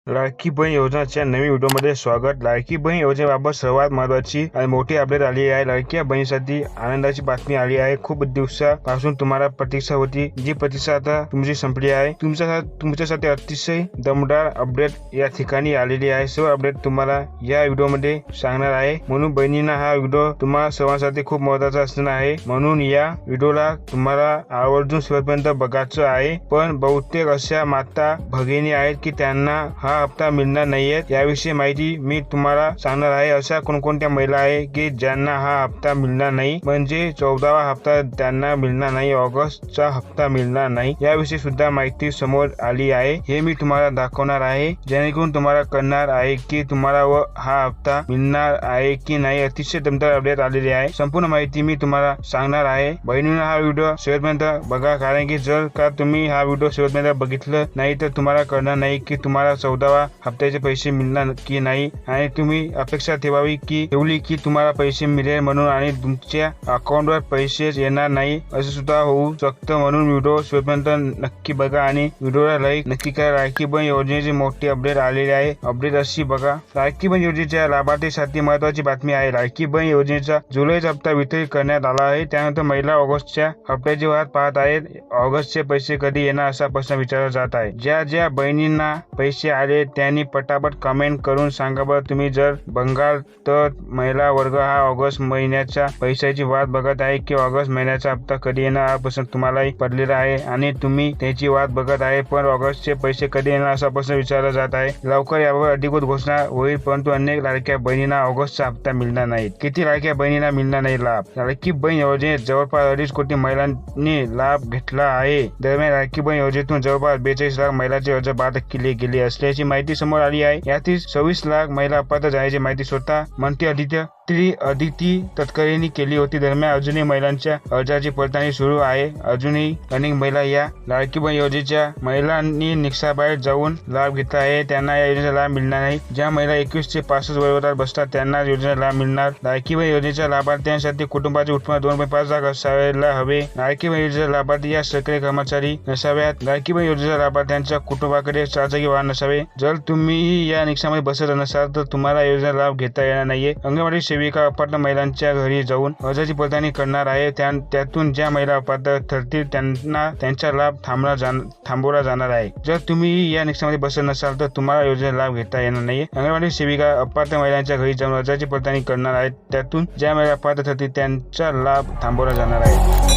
लाडकी बहीण योजनाच्या नवीन व्हिडिओमध्ये स्वागत. लाडकी बहीण योजनेबाबत सर्वात महत्त्वाची आणि मोठी अपडेट आली आहे. लाडक्या बहिणीसाठी आनंदाची बातमी आली आहे. खूप दिवसापासून तुम्हाला प्रतीक्षा होती, जी प्रतीक्षा आता तुमची संपली आहे. तुमच्यासाठी अतिशय दमदार अपडेट या ठिकाणी आलेली आहे. सर्व अपडेट तुम्हाला या व्हिडिओमध्ये सांगणार आहे. म्हणून बहिणींना हा व्हिडिओ तुम्हा सर्वांसाठी खूप महत्त्वाचा असणार आहे. म्हणून या व्हिडिओला तुम्हाला आवर्जून शेवटपर्यंत बघायचं आहे. पण बहुतेक अशा माता भगिनी आहेत की त्यांना हा हप्ता मिळणार नाहीये. याविषयी माहिती मी तुम्हाला सांगणार आहे. अशा कोणकोणत्या महिला आहे की ज्यांना हा हप्ता मिळणार नाही, म्हणजे 14वा हप्ता त्यांना मिळणार नाही, ऑगस्टचा हप्ता मिळणार नाही. याविषयी सुद्धा माहिती समोर आली आहे. हे मी तुम्हाला दाखवणार आहे, जेणेकरून तुम्हाला कळणार आहे की तुम्हाला हा हप्ता मिळणार आहे की नाही. अतिशय दमदार अपडेट आलेली आहे. संपूर्ण माहिती मी तुम्हाला सांगणार आहे. बहिणींना हा व्हिडिओ शेवटपर्यंत बघा, कारण की जर का तुम्ही हा व्हिडिओ शेवटपर्यंत बघितलं नाही तर तुम्हाला कळणार नाही की तुम्हाला 14वा हप्त्याचे पैसे मिळणार की नाही. आणि तुम्ही अपेक्षा ठेवली की तुम्हाला पैसे मिळेल म्हणून आणि तुमच्या अकाउंटवर पैसे येणार नाही, असं सुद्धा होऊ शकतं. म्हणून व्हिडिओ शेवटपर्यंत नक्की बघा आणि व्हिडिओला लाईक नक्की करा. लाडकी बहीण योजनेची मोठी अपडेट आलेली आहे. अपडेट अशी बघा. लाडकी बहीण योजनेच्या लाभार्थीसाठी महत्त्वाची बातमी आहे. लाडकी बहीण योजनेचा जुलैचा हप्ता वितरित करण्यात आला आहे. त्यानंतर महिला ऑगस्टच्या हप्त्याची वाट पाहत आहेत. ऑगस्टचे पैसे कधी येणार असा प्रश्न विचारला जात आहे. ज्या बहिणींना पैसे आले त्यांनी पटापट कमेंट करून सांगा बरं. तुम्ही जर बघाल तर महिला वर्ग हा ऑगस्ट महिन्याच्या पैशाची वाट बघत आहे की ऑगस्ट महिन्याचा हप्ता कधी येणार हा प्रश्न तुम्हालाही पडलेला आहे आणि तुम्ही त्याची वाट बघत आहे. पण ऑगस्टचे पैसे कधी येणार असा प्रश्न विचारला जात आहे. लवकर यावर अधिकृत घोषणा होईल, परंतु अनेक लाडक्या बहिणींना ऑगस्टचा हप्ता मिळणार नाही. किती लाडक्या बहिणींना मिळणार नाही लाभ? लाडकी बहीण योजनेत जवळपास 2.5 कोटी महिलांनी लाभ घेतला आहे. दरम्यान लाडकी बहीण योजनेतून जवळपास 42 लाख महिलांचे अर्ज बाद केले गेले असल्याची माहिती समोर आली आहे. यातील 26 लाख महिला अपात्र झाल्याची माहिती स्वतः मंत्री अदिती तटकरेंनी केली होती. दरम्यान अजूनही महिलांच्या अर्जाची पडताळणी सुरू आहे. अजूनही अनेक महिला या लाडकी बहीण योजनेच्या महिलांनी निकषाबाहेर जाऊन लाभ घेतला आहे. त्यांना या योजनेचा लाभ मिळणार नाही. ज्या महिला 21 ते 65 वयोगटात बसतात त्यांना योजनेचा लाभ मिळणार. लाडकी बहीण योजनेच्या लाभार्थ्यांसाठी कुटुंबाचे उत्पन्न 2.5 लाख असायला हवे. लाडकी बहीण योजनेचा लाभार्थी या सरकारी कर्मचारी नसाव्यात. लाडकी बहीण योजनेच्या लाभार्थ्यांच्या कुटुंबाकडे 4 चाकी वाहन नसावे. जर तुम्ही या निकषामध्ये बसत नसाल तर तुम्हाला योजनेचा लाभ घेता येणार नाहीये. अंगणवाडी सेविका अपात्र महिलांच्या घरी जाऊन अर्जाची पडताळणी करणार आहे. त्यातून ज्या महिला अपात्र ठरतील त्यांना त्यांचा लाभ थांबवला जाणार आहे. जर तुम्ही या निकषामध्ये बसत नसाल तर तुम्हाला योजनेचा लाभ घेता येणार नाहीये. अंगणवाडी सेविका अपात्र महिलांच्या घरी जाऊन अर्जाची पडताळणी करणार आहेत. त्यातून ज्या महिला अपात्र ठरतील त्यांचा लाभ थांबवला जाणार आहे.